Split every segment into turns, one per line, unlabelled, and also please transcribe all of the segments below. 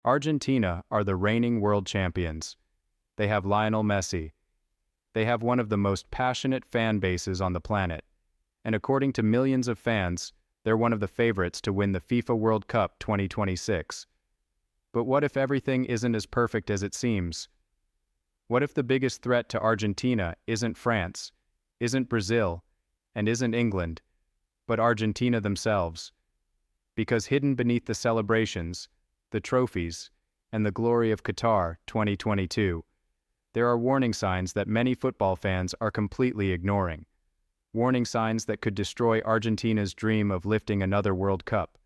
Argentina are the reigning world champions. They have Lionel Messi. They have one of the most passionate fan bases on the planet. And according to millions of fans, they're one of the favorites to win the FIFA World Cup 2026. But what if everything isn't as perfect as it seems? What if the biggest threat to Argentina isn't France, isn't Brazil, and isn't England, but Argentina themselves? Because hidden beneath the celebrations, the trophies, and the glory of Qatar 2022, there are warning signs that many football fans are completely ignoring. Warning signs that could destroy Argentina's dream of lifting another World Cup.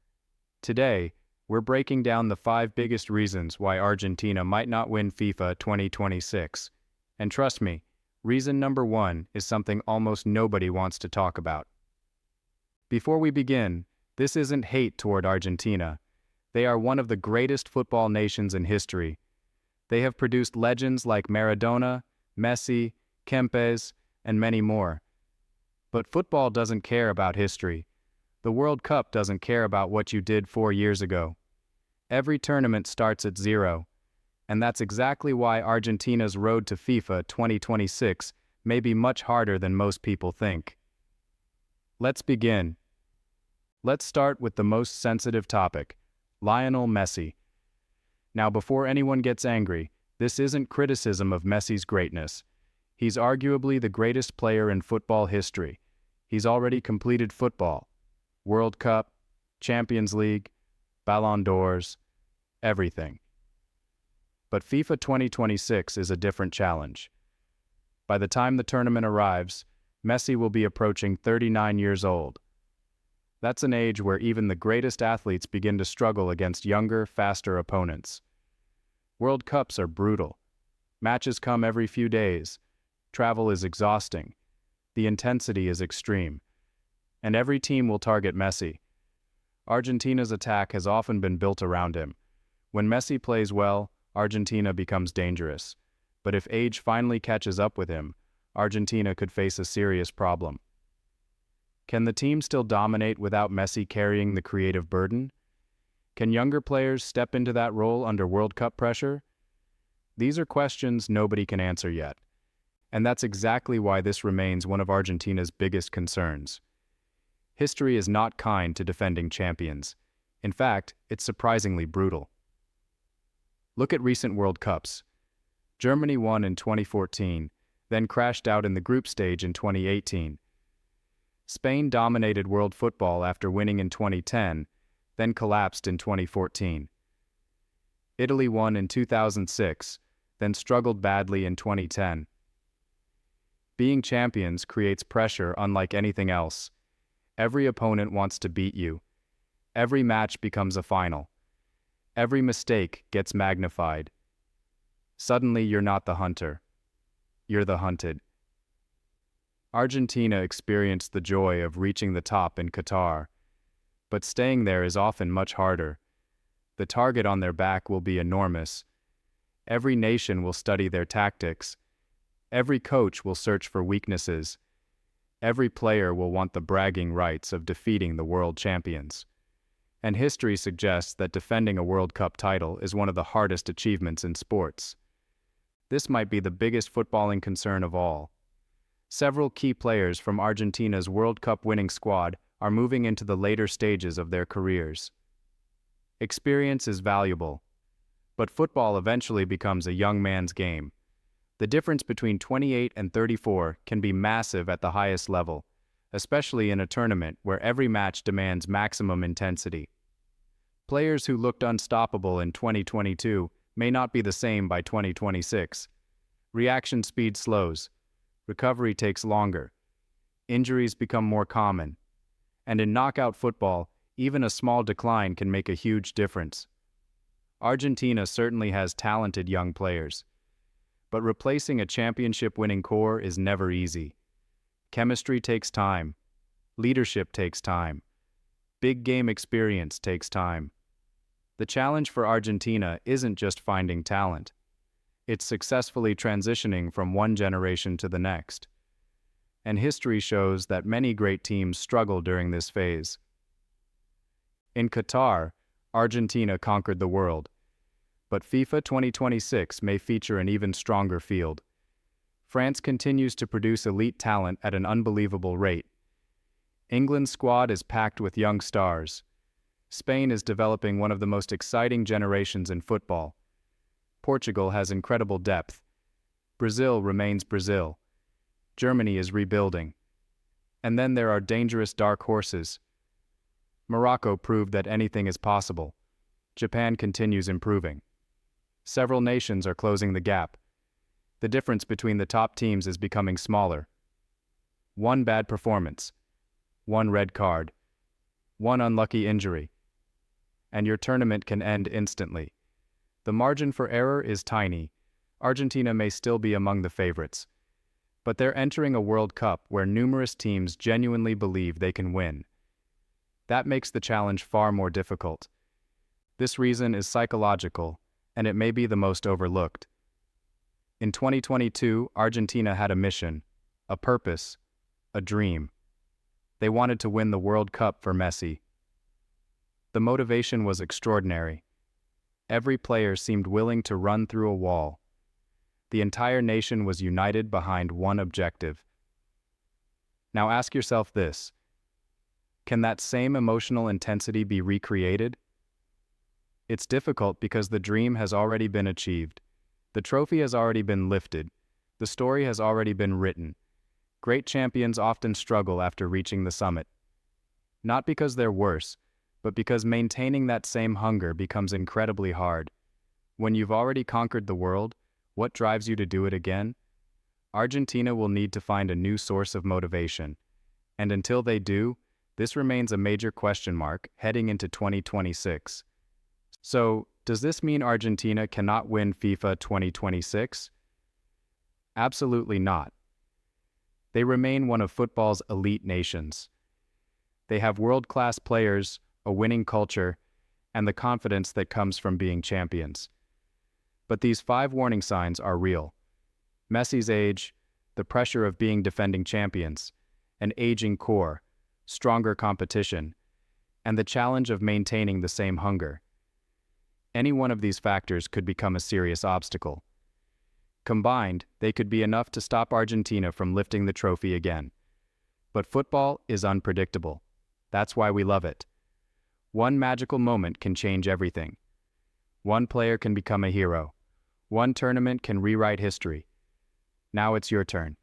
Today, we're breaking down the 5 biggest reasons why Argentina might not win FIFA 2026. And trust me, reason number 1 is something almost nobody wants to talk about. Before we begin, this isn't hate toward Argentina. They are one of the greatest football nations in history. They have produced legends like Maradona, Messi, Kempes, and many more. But football doesn't care about history. The World Cup doesn't care about what you did 4 years ago. Every tournament starts at 0. And that's exactly why Argentina's road to FIFA 2026 may be much harder than most people think. Let's begin. Let's start with the most sensitive topic, Lionel Messi. Now, before anyone gets angry, this isn't criticism of Messi's greatness. He's arguably the greatest player in football history. He's already completed football, World Cup, Champions League, Ballon d'Ors, everything. But FIFA 2026 is a different challenge. By the time the tournament arrives, Messi will be approaching 39 years old. That's an age where even the greatest athletes begin to struggle against younger, faster opponents. World Cups are brutal. Matches come every few days. Travel is exhausting. The intensity is extreme. And every team will target Messi. Argentina's attack has often been built around him. When Messi plays well, Argentina becomes dangerous. But if age finally catches up with him, Argentina could face a serious problem. Can the team still dominate without Messi carrying the creative burden? Can younger players step into that role under World Cup pressure? These are questions nobody can answer yet. And that's exactly why this remains one of Argentina's biggest concerns. History is not kind to defending champions. In fact, it's surprisingly brutal. Look at recent World Cups. Germany won in 2014, then crashed out in the group stage in 2018. Spain dominated world football after winning in 2010, then collapsed in 2014. Italy won in 2006, then struggled badly in 2010. Being champions creates pressure unlike anything else. Every opponent wants to beat you. Every match becomes a final. Every mistake gets magnified. Suddenly you're not the hunter. You're the hunted. Argentina experienced the joy of reaching the top in Qatar, but staying there is often much harder. The target on their back will be enormous. Every nation will study their tactics. Every coach will search for weaknesses. Every player will want the bragging rights of defeating the world champions. And history suggests that defending a World Cup title is one of the hardest achievements in sports. This might be the biggest footballing concern of all. Several key players from Argentina's World Cup winning squad are moving into the later stages of their careers. Experience is valuable, but football eventually becomes a young man's game. The difference between 28 and 34 can be massive at the highest level, especially in a tournament where every match demands maximum intensity. Players who looked unstoppable in 2022 may not be the same by 2026. Reaction speed slows. Recovery takes longer. Injuries become more common. And in knockout football, even a small decline can make a huge difference. Argentina certainly has talented young players. But replacing a championship-winning core is never easy. Chemistry takes time. Leadership takes time. Big game experience takes time. The challenge for Argentina isn't just finding talent. It's successfully transitioning from one generation to the next. And history shows that many great teams struggle during this phase. In Qatar, Argentina conquered the world. but FIFA 2026 may feature an even stronger field. France continues to produce elite talent at an unbelievable rate. England's squad is packed with young stars. Spain is developing one of the most exciting generations in football. Portugal has incredible depth. Brazil remains Brazil. Germany is rebuilding. And then there are dangerous dark horses. Morocco proved that anything is possible. Japan continues improving. Several nations are closing the gap. The difference between the top teams is becoming smaller. One bad performance, one red card, one unlucky injury, and your tournament can end instantly. The margin for error is tiny. Argentina may still be among the favorites, but they're entering a World Cup where numerous teams genuinely believe they can win. That makes the challenge far more difficult. This reason is psychological, and it may be the most overlooked. In 2022, Argentina had a mission, a purpose, a dream. They wanted to win the World Cup for Messi. The motivation was extraordinary. Every player seemed willing to run through a wall. The entire nation was united behind one objective. Now ask yourself this: can that same emotional intensity be recreated? It's difficult because the dream has already been achieved. The trophy has already been lifted. The story has already been written. Great champions often struggle after reaching the summit. Not because they're worse, but because maintaining that same hunger becomes incredibly hard. When you've already conquered the world, what drives you to do it again? Argentina will need to find a new source of motivation. And until they do, this remains a major question mark heading into 2026. So, does this mean Argentina cannot win FIFA 2026? Absolutely not. They remain one of football's elite nations. They have world-class players, a winning culture, and the confidence that comes from being champions. But these 5 warning signs are real. Messi's age, the pressure of being defending champions, an aging core, stronger competition, and the challenge of maintaining the same hunger. Any one of these factors could become a serious obstacle. Combined, they could be enough to stop Argentina from lifting the trophy again. But football is unpredictable. That's why we love it. One magical moment can change everything. One player can become a hero. One tournament can rewrite history. Now it's your turn.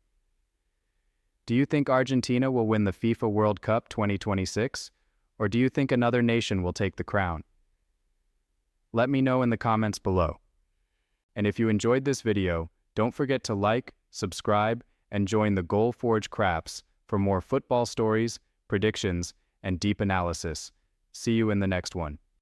Do you think Argentina will win the FIFA World Cup 2026? Or do you think another nation will take the crown? Let me know in the comments below. And if you enjoyed this video, don't forget to like, subscribe, and join the Goal Forge Craps for more football stories, predictions, and deep analysis. See you in the next one.